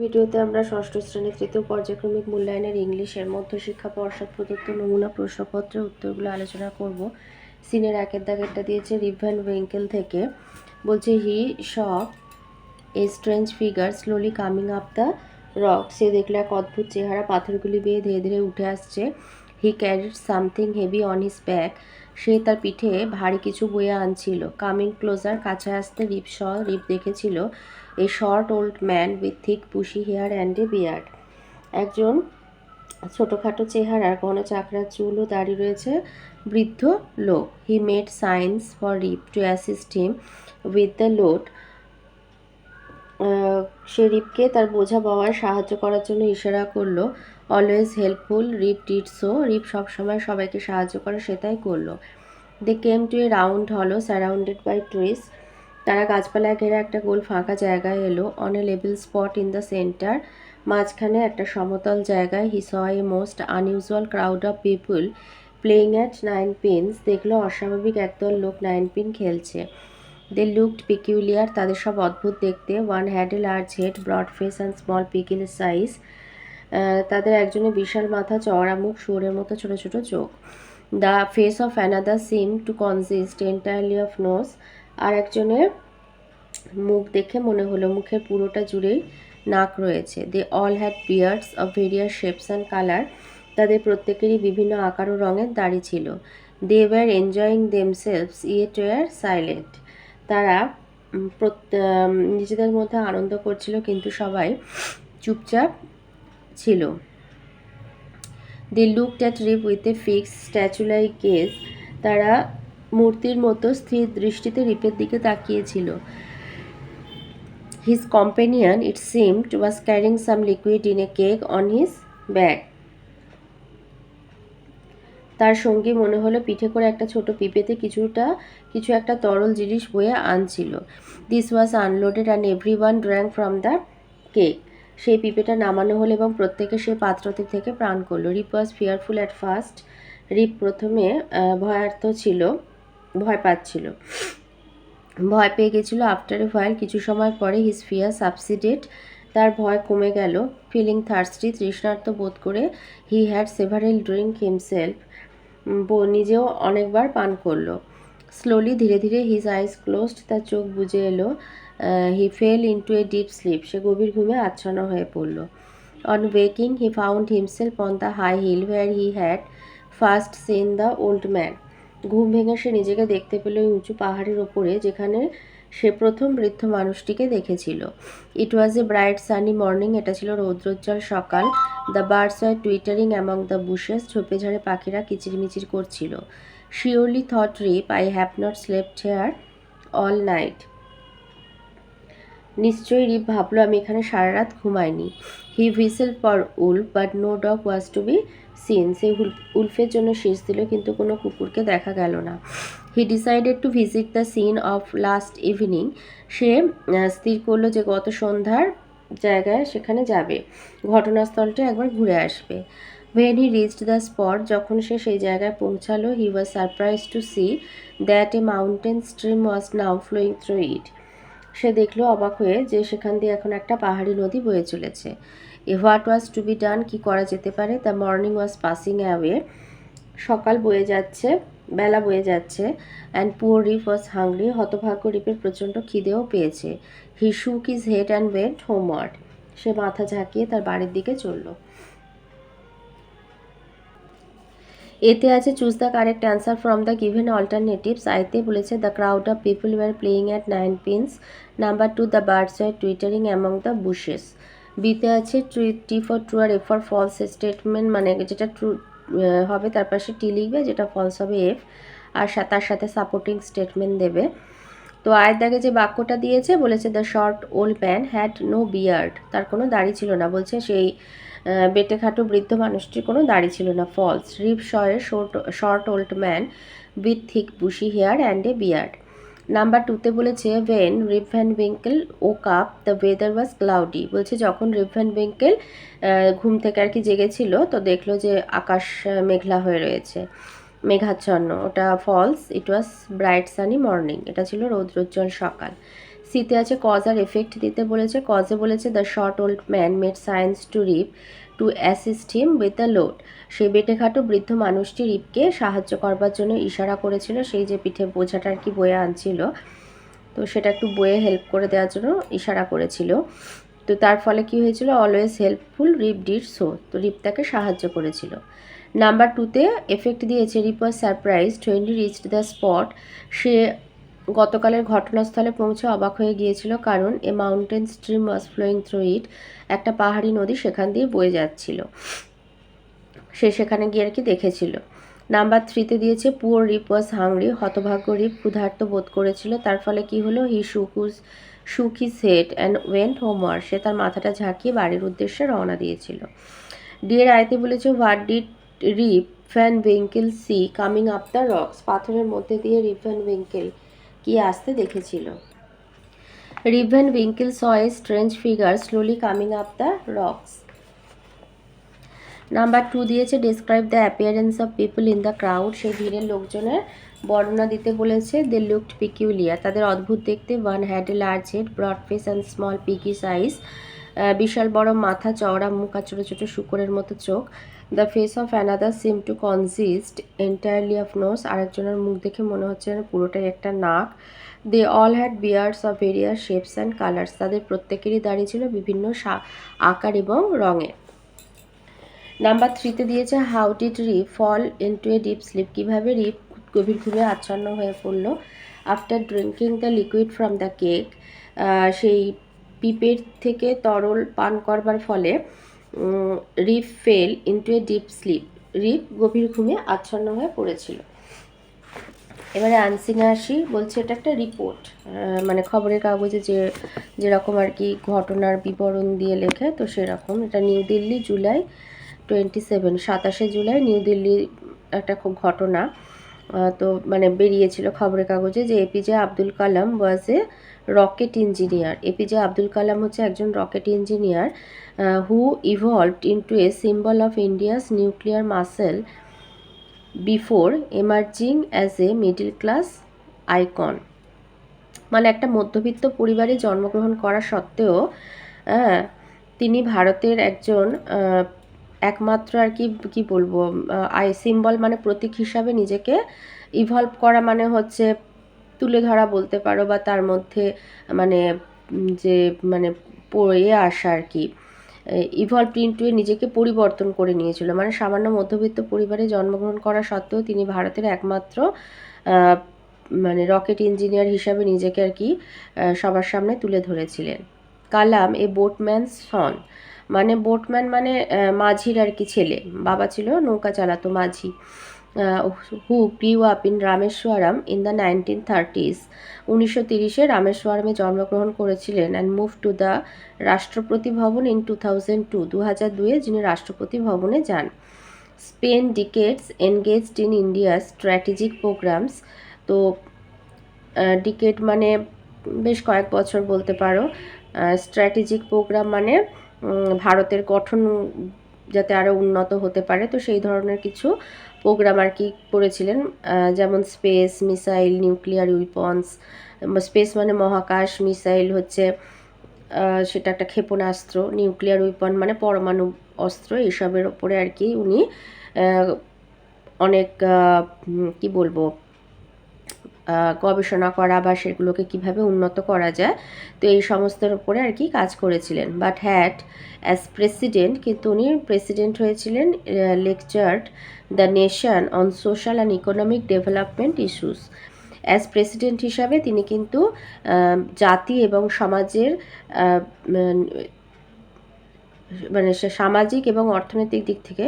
ভিডিওতে আমরা ষষ্ঠ শ্রেণীর তৃতীয় পর্যায়ক্রমিক মূল্যায়নের ইংলিশের মধ্যশিক্ষা পর্ষদ প্রদত্ত নমুনা প্রশ্নপত্রের উত্তরগুলো আলোচনা করব। সিনের একের দাগেরটা দিয়েছে রিপ ভ্যান উইঙ্কেল থেকে। বলছে he saw a strange figure slowly coming up the rock. সে দেখলো এক অদ্ভুত চেহারা পাথরগুলি বেয়ে ধীরে ধীরে উঠে আসছে। He carried something heavy on his back. সে তার পিঠে ভারী কিছু বয়ে আনছিল। কামিং ক্লোজার, কাছে আসতে রিপ দেখেছিল a short old man with thick bushy hair and a beard. একজন ছোটোখাটো চেহারার ঘন চাকরার চুল ও দাড়ি রয়েছে বৃদ্ধ লোক। He made signs for Rip to assist him with the load. সে রিপকে তার বোঝা বওয়ায় সাহায্য করার জন্য ইশারা করলো। Always helpful, Rip did so. Rip সবসময় সবাইকে সাহায্য করে, সে তাই করলো। They came to a round hollow surrounded by trees. তারা গাছপালায় ঘেরা একটা গোল ফাঁকা জায়গায় এলো। On a level spot in the centre, মাঝখানে একটা সমতল জায়গায়। He saw a most unusual crowd of people playing at nine pins. দেখলো অস্বাভাবিক একদল লোক 9 পিন খেলছে। দে লুকড পিকিউলিয়ার, তাদের সব অদ্ভুত দেখতে। One had a large head, broad face and small pick in size. তাদের একজনের বিশাল মাথা, চওড়া মুখ, শুয়োরের মতো ছোট ছোট চোখ। The face of another SIM to consist entirely of nose. আর একজনের মুখ দেখে মনে হলো মুখের পুরোটা জুড়েই নাক রয়েছে। They all had beards of various shapes and colour. তাদের প্রত্যেকেরই বিভিন্ন আকার ও রঙের দাড়ি ছিল। They were enjoying themselves yet were silent. তারা নিজেদের মধ্যে আনন্দ করছিল, কিন্তু সবাই চুপচাপ ছিল। They looked at Rip with a fixed statue like gaze. তারা মূর্তির মতো স্থির দৃষ্টিতে রিপের দিকে তাকিয়েছিল। His companion, it seemed, was carrying some liquid in a keg on his back. তার সঙ্গী মনে হলো পিঠে করে একটা ছোট পিপেতে কিছু একটা তরল জিনিস বয়ে আনছিল। This was unloaded and everyone drank from the keg. সেই পিপেটা নামানো হলো এবং প্রত্যেকে সেই পাত্রটি থেকে পান করলো। রিপ ওয়াজ ফিয়ারফুল অ্যাট ফার্স্ট। রিপ প্রথমে ভয় পাচ্ছিল, ভয় পেয়ে গেছিল। আফটার এ হোয়াইল, কিছু সময় পরে, হিজ ফিয়ার সাবসিডেড, তার ভয় কমে গেল। ফিলিং থার্স্টি, তৃষ্ণার্ত বোধ করে। He had several drink himself, নিজেও অনেকবার পান করলো। স্লোলি, ধীরে ধীরে, হিজ আইস ক্লোজড, তার চোখ বুজে এলো। He fell into a deep sleep, সে গভীর ঘুমে আচ্ছন্ন হয়ে পড়ল। On waking, he found himself on the high hill where he had first seen the old man. ঘুম ভেঙে সে নিজেকে দেখতে পেল ওই উঁচু পাহাড়ের ওপরে, যেখানে সে প্রথম বৃদ্ধ মানুষটিকে দেখেছিল। It was a bright sunny morning, এটা ছিল রৌদ্রোজ্জ্বল সকাল। The birds were twittering among the bushes, ঝোপে ঝাড়ে পাখিরা কিচিরমিচির করছিল। Surely thought Rip, I have not slept here all night. নিশ্চয়ই, রিপ ভাবলো, আমি এখানে সারা রাত ঘুমাইনি। He whistle for Wolf but no dog was to be seen. সে উলফের জন্য শীষ দিল, কিন্তু কোনো কুকুরকে দেখা গেল না। He decided to visit the scene of last evening. সে স্থির করলো যে গত সন্ধ্যার জায়গায় সেখানে যাবে, ঘটনাস্থলটা একবার ঘুরে আসবে। When he reached the spot, যখন সে সেই জায়গায় পৌঁছালো, he was surprised to see that a mountain stream was now flowing through it. সে দেখলো অবাক হয়ে যে সেখান দিয়ে এখন একটা পাহাড়ি নদী বয়ে চলেছে। What was to be done, কি করা যেতে পারে? The morning was passing away, সকাল বয়ে যাচ্ছে, বেলা বয়ে যাচ্ছে। And poor Rip was hungry, হতভাগ্য রিপের প্রচণ্ড খিদেও পেয়েছে। He shook his head and went homeward, সে মাথা ঝাঁকিয়ে তার বাড়ির দিকে চলল। এতে আছে choose the correct answer from the given alternatives. আইতে বলেছে the crowd of people were playing at 9 pins. Number 2, the birds were twittering among the bushes. বিতে আছে টি ফর ট্রু আর এফ ফর ফলস স্টেটমেন্ট, মানে যেটা true হবে তার পাশে টি লিখবে, যেটা ফলস হবে এফ, আর তার সাথে সাপোর্টিং স্টেটমেন্ট দেবে। তো আয়ের দাগে যে বাক্যটা দিয়েছে, বলেছে the short old man had no beard, তার কোনো দাড়ি ছিল না। বলছে সেই বেটে খাটো বৃদ্ধ মানুষটির কোনো দাড়ি ছিল না। False. Rip saw a short old man with thick bushy hair and a beard. Number 2তে বলেছে when Rip Van Winkle woke up the weather was cloudy. বলছে যখন রিপ ভ্যান উইঙ্কেল ঘুম থেকে আর কি জেগেছিল, তো দেখলো যে আকাশ মেঘলা হয়ে রয়েছে, মেঘাচ্ছন্ন। ওটা ফলস। ইট ওয়াজ ব্রাইট সানি মর্নিং, এটা ছিল রৌদ্রোজ্জ্বল সকাল। সিতে আছে কজ আর এফেক্ট দিতে বলেছে। কজে বলেছে the short old man made signs to Rip to assist him with the load. সেই বেটেখাটো বৃদ্ধ মানুষটি রিপকে সাহায্য করবার জন্য ইশারা করেছিল, সেই যে পিঠে বোঝাটা আর কি বয়ে আনছিল, তো সেটা একটু বয়ে হেল্প করে দেওয়ার জন্য ইশারা করেছিল। তো তার ফলে কি হয়েছিল, always helpful Rip did so, তো রিপ তাকে সাহায্য করেছিল। নাম্বার 2তে এফেক্ট দিয়েছে Rip was surprised when he reached the spot. সে গতকালের ঘটনাস্থলে পৌঁছে অবাক হয়ে গিয়েছিল, কারণ a mountain stream was flowing through it, একটা পাহাড়ি নদী সেখান দিয়ে বয়ে যাচ্ছিল, সে সেখানে গিয়ে আর কি দেখেছিল। নাম্বার 3তে দিয়েছে পুয়ার রিপ ওয়াজ হাংরি, হতভাগ্য রিপ ক্ষুধার্ত বোধ করেছিল, তার ফলে কি হলো, he shook his head and went homeward, সে তার মাথাটা ঝাঁকিয়ে বাড়ির উদ্দেশ্যে রওনা দিয়েছিল। ডিয়ের আয়তে বলেছে what did Rip Van Winkle see coming up the rocks, পাথরের মধ্যে দিয়ে রিপ ভ্যান উইঙ্কেল কি আসতে দেখেছিল। Rip Van Winkle saw a strange figure slowly coming up the rocks. Number 2 দিয়েছে describe the appearance of people in the crowd, সেই ভিড়ের লোকজনের বর্ণনা দিতে বলেছে। দে লুকড পিকিউলিয়ার, তাদের অদ্ভুত দেখতে। One had a large head, broad face and small piggy size, বিশাল বড় মাথা, চওড়া মুখ আর ছোটো ছোটো শুকরের মতো চোখ। The face of another SIM to consist entirely of nose, আরেকজনের মুখ দেখে মনে হচ্ছে যেন পুরোটাই একটা নাক। They all had beards of various shapes and colours, তাদের প্রত্যেকেরই দাড়ি ছিল বিভিন্ন আকার এবং রঙের। নাম্বার 3তে দিয়েছে how did Rip fall into a deep sleep, কীভাবে রিপ গভীর ঘুমে আচ্ছন্ন হয়ে পড়ল। After drinking the liquid from the keg, সেই পিপের থেকে তরল পান করবার ফলে Rip fell into a deep sleep, Rip গভীর ঘুমে আচ্ছন্ন হয়ে পড়েছিল। এবারে আনসিনে আসি, বলছে এটা একটা রিপোর্ট, মানে খবরের কাগজে যেরকম আর কি ঘটনার বিবরণ দিয়ে লেখে, তো সেরকম। এটা নিউ দিল্লি জুলাই 27, 27শে জুলাই নিউ দিল্লি একটা খুব ঘটনা, তো মানে বেরিয়েছিল খবরের কাগজে যে এপিজে আব্দুল কালাম ওয়াজ এ রকেট ইঞ্জিনিয়ার। এপিজে আব্দুল কালাম হচ্ছে একজন rocket engineer who evolved into a symbol of India's nuclear muscle before emerging as a middle class icon. মানে একটা মধ্যবিত্ত পরিবারে জন্মগ্রহণ করা সত্ত্বেও তিনি ভারতের একজন একমাত্র আর কি বলবো সিম্বল, মানে প্রতীক হিসাবে নিজেকে ইভলভ করা, মানে হচ্ছে তুলে ধরা বলতে পারো, বা তার মধ্যে মানে যে মানে আসা আর কি, ইভলভ ইনটু নিজেকে পরিবর্তন করে নিয়েছিল। মানে সামান্য মধ্যবিত্ত পরিবারে জন্মগ্রহণ করা সত্ত্বেও তিনি ভারতের একমাত্র মানে রকেট ইঞ্জিনিয়ার হিসাবে নিজেকে আর কি সবার সামনে তুলে ধরেছিলেন। কালাম এ বোটম্যান সন, মানে বোটম্যান মানে মাঝির আর কি ছেলে, বাবা ছিল নৌকা চালাতো মাঝি। Who grew up in Rameswaram in the 1930s, 1930-এ রামেশ্বরমে জন্মগ্রহণ করেছিলেন। অ্যান্ড মুভ টু দ্য রাষ্ট্রপতি ভবন ইন 2002, 2002-এ যিনি রাষ্ট্রপতি ভবনে যান। Spain ডিকেটস engaged in India strategic programs, তো ডিকেট মানে বেশ কয়েক বছর বলতে পারো, স্ট্র্যাটেজিক প্রোগ্রাম মানে ভারতের গঠন যাতে আরও উন্নত হতে পারে, তো সেই ধরনের কিছু প্রোগ্রাম আর কি করেছিলেন, যেমন space, missile, nuclear weapons. Space মানে মহাকাশ, মিসাইল হচ্ছে সেটা একটা ক্ষেপণাস্ত্র, নিউক্লিয়ার উইপন মানে পরমাণু অস্ত্র, এসবের ওপরে আর কি উনি অনেক কি বলবো গবেষণা করা বা সেগুলোকে কিভাবে উন্নত করা যায়, তো এই সমস্তের উপরে আর কি কাজ করেছিলেন। বাট হ্যাড অ্যাজ প্রেসিডেন্ট, কিন্তু উনি প্রেসিডেন্ট হয়েছিলেন, লেকচার্ড the nation on social and economic development issues. As president হিসাবে তিনি কিন্তু জাতি এবং সমাজের মানে সামাজিক এবং অর্থনৈতিক দিক থেকে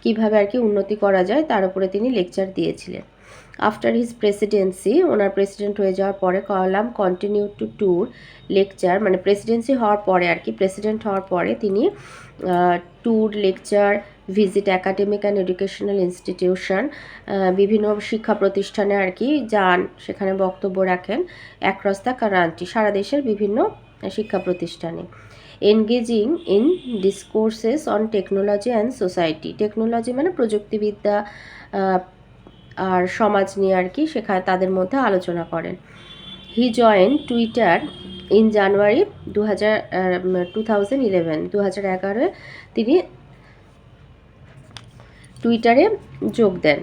কিভাবে আর কি উন্নতি করা যায় তার উপরে তিনি লেকচার দিয়েছিলেন। আফটার হিজ প্রেসিডেন্সি, ওনার প্রেসিডেন্ট হয়ে যাওয়ার পরে কালাম কন্টিনিউ টু ট্যুর লেকচার, মানে প্রেসিডেন্সি হওয়ার পরে আর কি, প্রেসিডেন্ট হওয়ার পরে তিনি tour, lecture, visit academic and educational institution, বিভিন্ন শিক্ষা প্রতিষ্ঠানে আর কি যান, সেখানে বক্তব্য রাখেন অ্যাক্রস দ্য কান্ট্রি, সারা দেশের বিভিন্ন শিক্ষা প্রতিষ্ঠানে। Engaging in discourses on technology and society, technology মানে প্রযুক্তিবিদ্যা আর সমাজ নিয়ে আর কি সেখানে তাদের মধ্যে আলোচনা করেন। He join Twitter in January 2011 তিনি টুইটারে যোগ দেন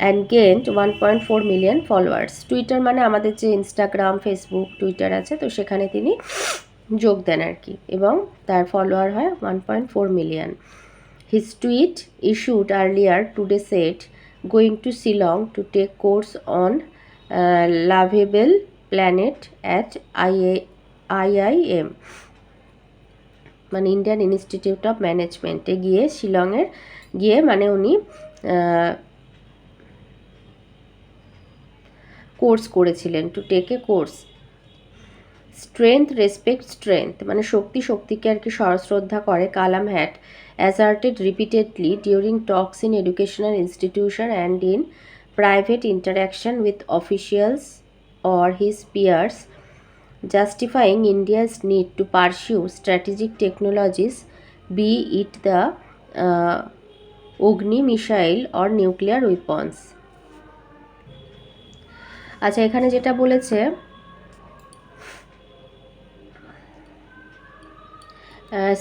and gained 1.4 million followers. Twitter মানে আমাদের যে ইনস্টাগ্রাম, ফেসবুক, টুইটার আছে, তো সেখানে তিনি যোগ দেন আর কি, এবং তার ফলোয়ার হয় 1.4 million. His tweet issued earlier today said going to Shillong to take course on liveable planet at IIM, মানে ইন্ডিয়ান ইনস্টিটিউট অফ ম্যানেজমেন্টে গিয়ে, শিলংয়ের গিয়ে মানে উনি কোর্স করেছিলেন, to take a course. Strength respect strength, মানে শক্তিকে আর কি শ্রদ্ধা করে। Kalam had asserted repeatedly during talks in educational institution and in private interaction with officials or his peers, justifying India's need to pursue strategic technologies, be it the Agni missile or nuclear weapons. আচ্ছা, এখানে যেটা বলেছে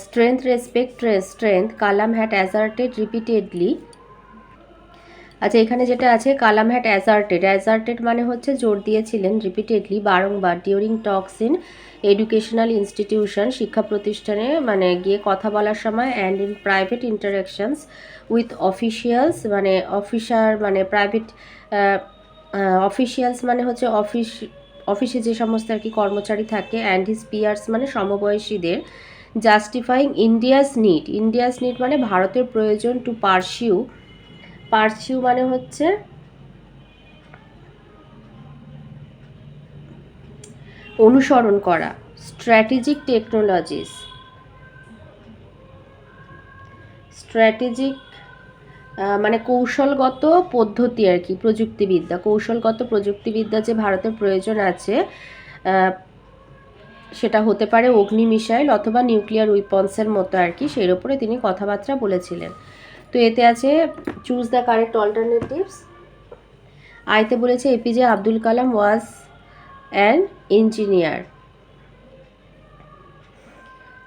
strength respect strength, Kalam had asserted repeatedly। আচ্ছা, এখানে যেটা আছে কালাম had অ্যাজার্টেড মানে হচ্ছে জোর দিয়েছিলেন, রিপিটেডলি বারংবার, during talks in educational institution শিক্ষা প্রতিষ্ঠানে মানে গিয়ে কথা বলার সময়, and in private interactions with officials, মানে অফিসার মানে প্রাইভেট অফিসিয়ালস মানে হচ্ছে অফিসে যে সমস্ত আর কি কর্মচারী থাকে, অ্যান্ড হিজ পিয়ার্স মানে সমবয়সীদের, জাস্টিফাইং ইন্ডিয়াস নিড মানে ভারতের প্রয়োজন, টু পারসিউ মানে হচ্ছে অনুসরণ করা, স্ট্র্যাটেজিক মানে কৌশলগত পদ্ধতি আর কি, কৌশলগত প্রযুক্তিবিদ্যা যে ভারতের প্রয়োজন আছে, সেটা হতে পারে অগ্নি মিসাইল অথবা নিউক্লিয়ার উইপন্সের মতো আর কি, সেই ওপরে তিনি কথাবার্তা বলেছিলেন। তো এতে আছে চুজ দ্য কারেক্ট অল্টারনেটিভস। আইতে বলেছে APJ Abdul Kalam was an engineer.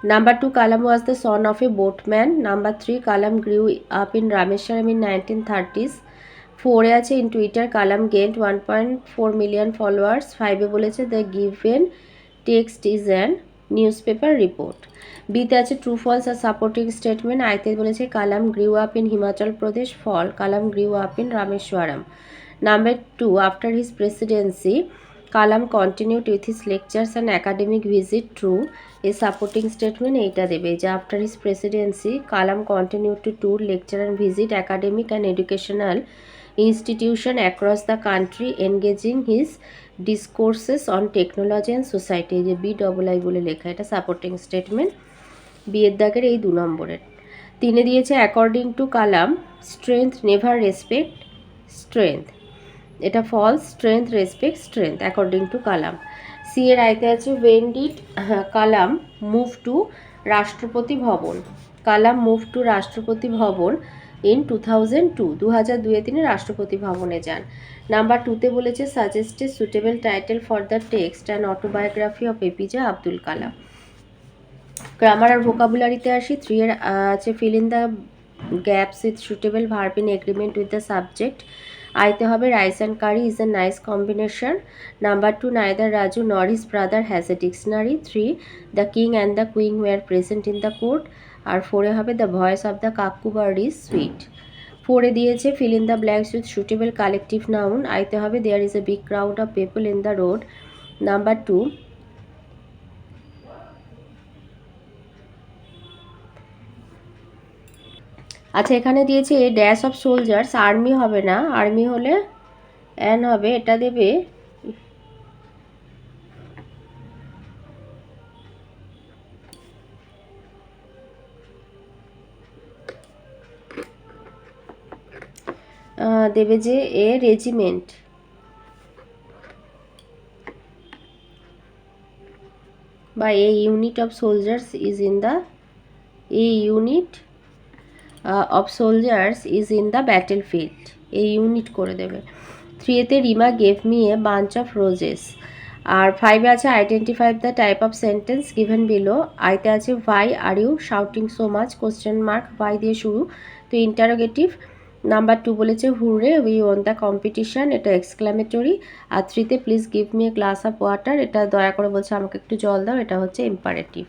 Number 2, Kalam was the son of a boatman. Number 3, Kalam grew up in Rameshwaram in 1930s. 4 এ আছে in Twitter Kalam gained 1.4 million followers. 5 এ বলেছে the given text is an newspaper report. B তে আছে true false R supporting statement. I তে বলেছে Kalam grew up in Himachal Pradesh. False. Kalam grew up in Rameshwaram. Number 2, after his presidency Kalam continued with his lectures and academic visit. True. A supporting statement এইটা দেবে যে after his presidency Kalam continued to tour, lecture and visit academic and educational institution across the country, engaging his discourses on technology and society। যে BII বলে লেখা, এটা supporting statement, বিয়ের দাগের এই 2 নম্বরের। 3 এ দিয়েছে according to Kalam strength never respect strength, এটা false, strength respect strength according to Kalam. C এর আইতে আছে when did Kalam move to Rashtrapati Bhavan. Kalam move to Rashtrapati ভবন ইন 2002, 2002 তিনি রাষ্ট্রপতি ভবনে যান। নাম্বার 2তে বলেছে suggest a suitable title for the text and autobiography of APJ Abdul Kalam. Grammar আর ভোকাবুলারিতে আসি। 3 এর আছে fill in the gaps with suitable verb in agreement with the subject. আইতে হবে rice and curry is a nice combination. Number 2, neither Raju nor his brother has a dictionary. 3, the king and the queen were present in the court. আর 4 এ হবে the voice of the cuckoo bird is sweet. 4 এ দিয়েছে fill in the blanks with suitable collective noun. আইতে হবে there is a big crowd of people in the road. Number 2, আচ্ছা এখানে দিয়েছে a dash of soldiers, army হবে না, army হলে অ্যান হবে, এটা দেবে যে এ রেজিমেন্ট, বা a unit of soldiers is in the, a unit of soldiers is in the battle field, এই ইউনিট করে দেবে। 3 এতে Rima gave me a bunch of roses. আর 5-এ আছে identify the type of sentence given below. আইতে আছে why are you shouting so much, question mark, why দিয়ে শুরু, তো ইন্টারোগেটিভ। নাম্বার 2 বলেছে hurray we won the competition, এটা এক্সক্লামেটরি। আর 3-তে please give me a glass of water, এটা দয়া করে বলছে আমাকে একটু জল দাও, এটা হচ্ছে ইম্পারেটিভ।